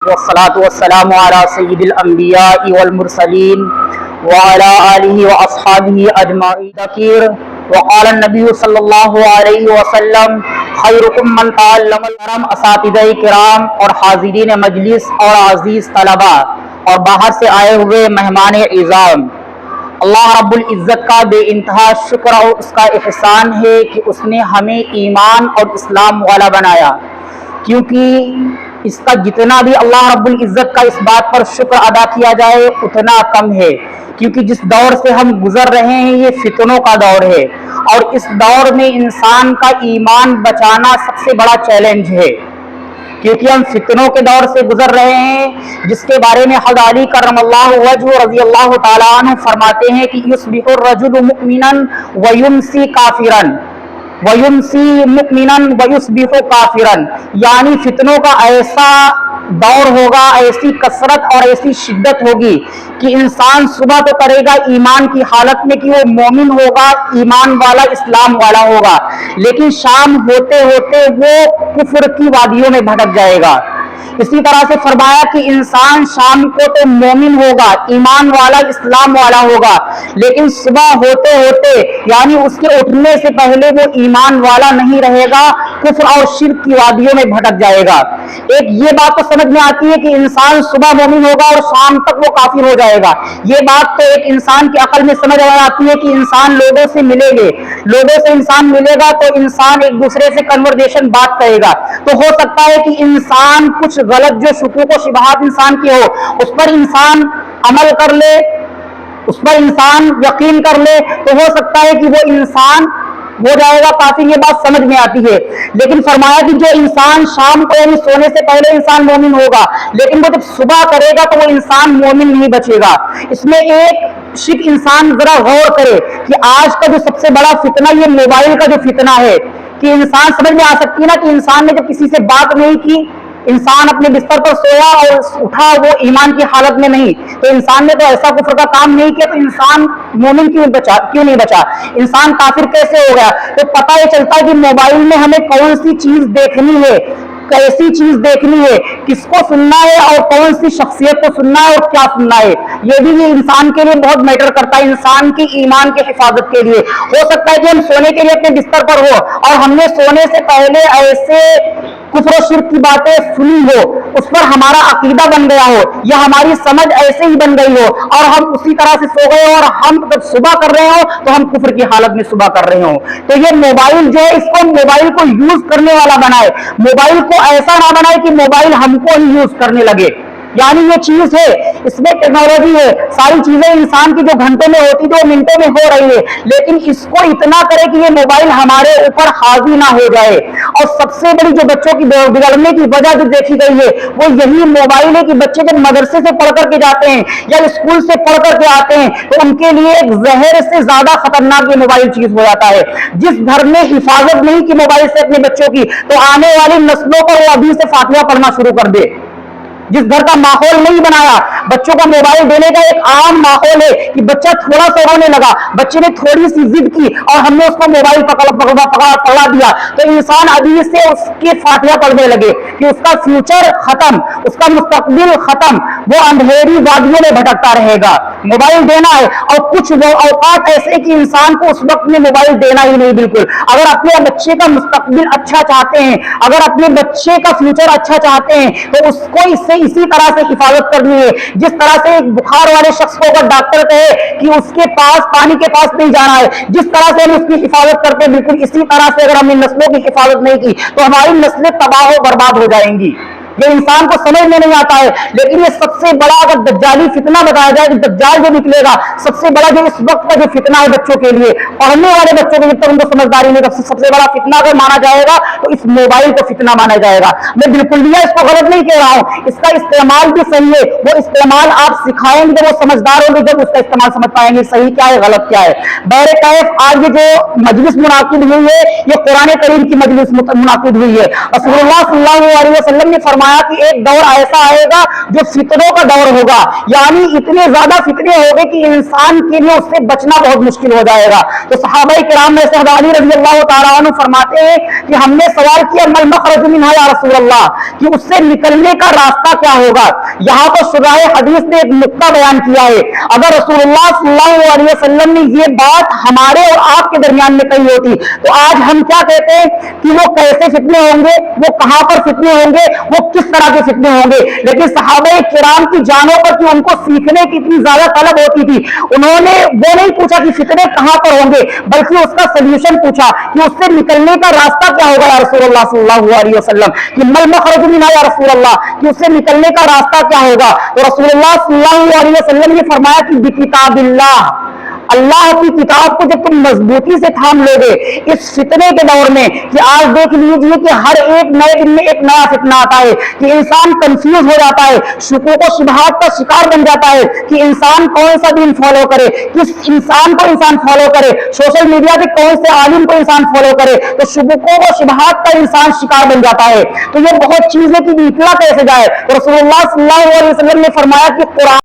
والصلاة والسلام على سيد الأنبياء والمرسلين وعلى آله وأصحابه أجمعين تكير وقال النبي صلی اللہ علیہ وسلم خیرکم من تعلم العلم اساتذہ کرام اور حاضرین مجلس اور عزیز طلباء اور باہر سے آئے ہوئے مہمان اعظام، اللہ رب العزت کا بے انتہا شکر اور اس کا احسان ہے کہ اس نے ہمیں ایمان اور اسلام والا بنایا، کیونکہ اس کا جتنا بھی اللہ رب العزت کا اس بات پر شکر ادا کیا جائے اتنا کم ہے، کیونکہ جس دور سے ہم گزر رہے ہیں یہ فتنوں کا دور ہے، اور اس دور میں انسان کا ایمان بچانا سب سے بڑا چیلنج ہے، کیونکہ ہم فتنوں کے دور سے گزر رہے ہیں، جس کے بارے میں حضرت علی کرم اللہ وجہ رضی اللہ تعالیٰ عنہ فرماتے ہیں کہ یصبح الرجل مؤمنا ویمسی کافرا وَيُمْسِي مُؤْمِنًا وَيُصْبِحُ كَافِرًا، یعنی فتنوں کا ایسا دور ہوگا، ایسی کثرت اور ایسی شدت ہوگی کہ انسان صبح تو کرے گا ایمان کی حالت میں کہ وہ مومن ہوگا، ایمان والا، اسلام والا ہوگا، لیکن شام ہوتے ہوتے وہ کفر کی وادیوں میں بھٹک جائے گا۔ اسی طرح سے فرمایا کہ انسان شام کو تو مومن ہوگا، ایمان والا، اسلام والا ہوگا، لیکن صبح ہوتے ہوتے یعنی اس کے اٹھنے سے پہلے وہ ایمان والا نہیں رہے گا، کفر اور شرک کی وادیوں میں بھٹک جائے گا۔ ایک یہ بات تو سمجھ میں آتی ہے کہ انسان صبح مومن ہوگا اور شام تک وہ کافر ہو جائے گا، یہ بات تو ایک انسان کی عقل میں سمجھ آتی ہے کہ انسان لوگوں سے ملے گے، لوگوں سے انسان ملے گا تو انسان ایک دوسرے سے کنورسیشن بات کرے گا، تو ہو سکتا ہے کہ انسان کچھ غلط جو شکوک و شبہات انسان کی ہو اس پر انسان عمل کر لے، اس پر انسان یقین کر لے، تو ہو سکتا ہے کہ وہ انسان ہو جائے گا کافی، یہ بات سمجھ میں آتی ہے۔ لیکن فرمایا کہ جو انسان شام کو یعنی سونے سے پہلے انسان مومن ہوگا، لیکن وہ جب صبح کرے گا تو وہ انسان مومن نہیں بچے گا۔ اس میں ایک شک انسان ذرا غور کرے کہ آج کا جو سب سے بڑا فتنہ یہ موبائل کا جو فتنہ ہے، کہ انسان سمجھ میں آ سکتی ہے نا کہ انسان نے جب کسی سے بات نہیں کی، انسان اپنے بستر پر سویا اور اٹھا وہ ایمان کی حالت میں نہیں، تو انسان نے تو ایسا کفر کا کام نہیں کیا، تو انسان مومن کیوں نہیں بچا، انسان کافر کیسے ہو گیا؟ تو پتہ یہ چلتا ہے کہ موبائل میں ہمیں کون سی چیز دیکھنی ہے، کیسی چیز دیکھنی ہے، کس کو سننا ہے اور کون سی شخصیت کو سننا ہے اور کیا سننا ہے، یہ بھی یہ انسان کے لیے بہت میٹر کرتا ہے، انسان کی ایمان کی حفاظت کے لیے۔ ہو سکتا ہے کہ ہم سونے کے لیے اپنے بستر پر ہو اور ہم نے سونے سے پہلے ایسے کفر و شرک کی باتیں سنی ہو، اس پر ہمارا عقیدہ بن گیا ہو یا ہماری سمجھ ایسے ہی بن گئی ہو اور ہم اسی طرح سے سو گئے اور ہم جب صبح کر رہے ہوں تو ہم کفر کی حالت میں صبح کر رہے ہوں۔ تو یہ موبائل جو ہے اس کو موبائل کو یوز کرنے والا بنائے، موبائل کو ایسا نہ بنائے کہ موبائل ہم کو ہی یوز کرنے لگے، یعنی یہ چیز ہے، اس میں ٹیکنالوجی ہے، ساری چیزیں انسان کی جو گھنٹوں میں ہوتی تھی وہ منٹوں میں ہو رہی ہے، لیکن اس کو اتنا کرے کہ یہ موبائل ہمارے اوپر حاوی نہ ہو جائے۔ اور سب سے بڑی جو بچوں کی بگڑنے کی وجہ جو دیکھی گئی ہے وہ یہی موبائل ہے کہ بچے جب مدرسے سے پڑھ کر کے جاتے ہیں یا اسکول سے پڑھ کر کے آتے ہیں تو ان کے لیے ایک زہر سے زیادہ خطرناک یہ موبائل چیز ہو جاتا ہے۔ جس گھر میں حفاظت نہیں کی موبائل سے اپنے بچوں کی، تو آنے والی نسلوں پر وہ ابھی سے فاتحہ پڑھنا شروع کر دے۔ جس گھر کا ماحول نہیں بنایا، بچوں کو موبائل دینے کا ایک عام ماحول ہے کہ بچہ تھوڑا سا رونے لگا، بچے نے تھوڑی سی ضد کی اور ہم نے اس کو موبائل پکڑا دیا، تو انسان ابھی سے اس کی فاتحہ پڑھنے لگے کہ اس کا فیوچر ختم، اس کا مستقبل ختم، وہ اندھیری وادیوں میں بھٹکتا رہے گا۔ موبائل دینا ہے، اور کچھ اوقات ایسے کہ انسان کو اس وقت میں موبائل دینا ہی نہیں بالکل۔ اگر اپنے بچے کا مستقبل اچھا چاہتے ہیں، اگر اپنے بچے کا فیوچر اچھا چاہتے ہیں تو اس کو اس سے اسی طرح سے حفاظت کرنی ہے، جس طرح سے ایک بخار والے شخص کو اگر ڈاکٹر کہے کہ اس کے پاس پانی کے پاس نہیں جانا ہے، جس طرح سے ہم اس کی حفاظت کرتے ہیں بالکل اسی طرح سے اگر ہم نے نسلوں کی حفاظت نہیں کی تو ہماری نسلیں تباہ و برباد ہو جائیں گی۔ یہ انسان کو سمجھ میں نہیں آتا ہے، لیکن یہ سب سے بڑا اگر دجالی فتنہ بتایا جائے کہ دجال جو نکلے گا، سب سے بڑا جو اس وقت کا جو فتنہ ہے بچوں کے لیے، پڑھنے والے بچوں کو جب تک ان کو سمجھداری نہیں، سب سے بڑا فتنہ اگر مانا جائے گا تو اس موبائل کو فتنہ مانا جائے گا۔ میں بالکل بھی اس کو غلط نہیں کہہ رہا ہوں، اس کا استعمال بھی صحیح ہے، وہ استعمال آپ سکھائیں گے جب وہ سمجھدار ہوں گے، جب اس کا استعمال سمجھ پائیں گے صحیح کیا ہے غلط کیا ہے۔ بہر کیف آج یہ جو مجلس منعقد ہوئی ہے یہ قرآن کریم کی مجلس منعقد ہوئی ہے۔ رسول اللہ صلی اللہ علیہ وسلم نے فرمایا فرمایا کہ ایک دور ایسا آئے گا جو فتنوں کا دور ہوگا، یعنی اتنے زیادہ فتنے ہوں گے کہ انسان کے لیے اس سے بچنا بہت مشکل ہو جائے گا۔ تو صحابہ کرام میں سے حضرت علی رضی اللہ تعالیٰ عنہ فرماتے ہیں کہ ہم نے سوال کیا مل مخرج منہا یا رسول اللہ، کہ اس سے نکلنے کا راستہ کیا ہوگا۔ یہاں پر شرح حدیث نے ایک نقطہ بیان کیا ہے، اگر رسول اللہ صلی اللہ علیہ وسلم نے یہ بات ہمارے اور آپ کے درمیان میں کہی ہوتی تو آج ہم کیا کہتے ہیں کہ وہ کیسے فتنے ہوں گے، وہ کہاں پر فتنے ہوں گے، وہ کس طرح کے فتنے ہوں گے۔ لیکن صحابہ کرام کی جانوں پر کہ ان کو سیکھنے کی اتنی زیادہ طلب ہوتی تھی، انہوں نے وہ نہیں پوچھا کہ فتنے کہاں پر ہوں گے، بلکہ اس کا سولوشن پوچھا کہ اس سے نکلنے کا راستہ کیا ہوگا یا رسول اللہ صلی اللہ علیہ وسلم، کہ مل مخرج منہا یا رسول اللہ، کہ اس سے نکلنے کا راستہ کیا ہوگا۔ تو رسول اللہ صلی اللہ علیہ وسلم نے فرمایا کہ بکتاب اللہ، اللہ کی کتاب کو جب تم مضبوطی سے تھام لو گے اس فتنے کے دور میں، کہ آج دیکھ لیجئے کہ ہر ایک نئے دن میں ایک نیا فتنہ آتا ہے، کہ انسان کنفیوز ہو جاتا ہے، شکوک و شبہات کا شکار بن جاتا ہے کہ انسان کون سا دین فالو کرے، کس انسان کو انسان فالو کرے، سوشل میڈیا پہ کون سے عالم کو انسان فالو کرے، تو شکوک و شبہات کا انسان شکار بن جاتا ہے۔ تو یہ بہت چیز ہے کہ نکلا کیسے جائے۔ تو رسول اللہ صلی اللہ علیہ وسلم نے فرمایا کہ قرآن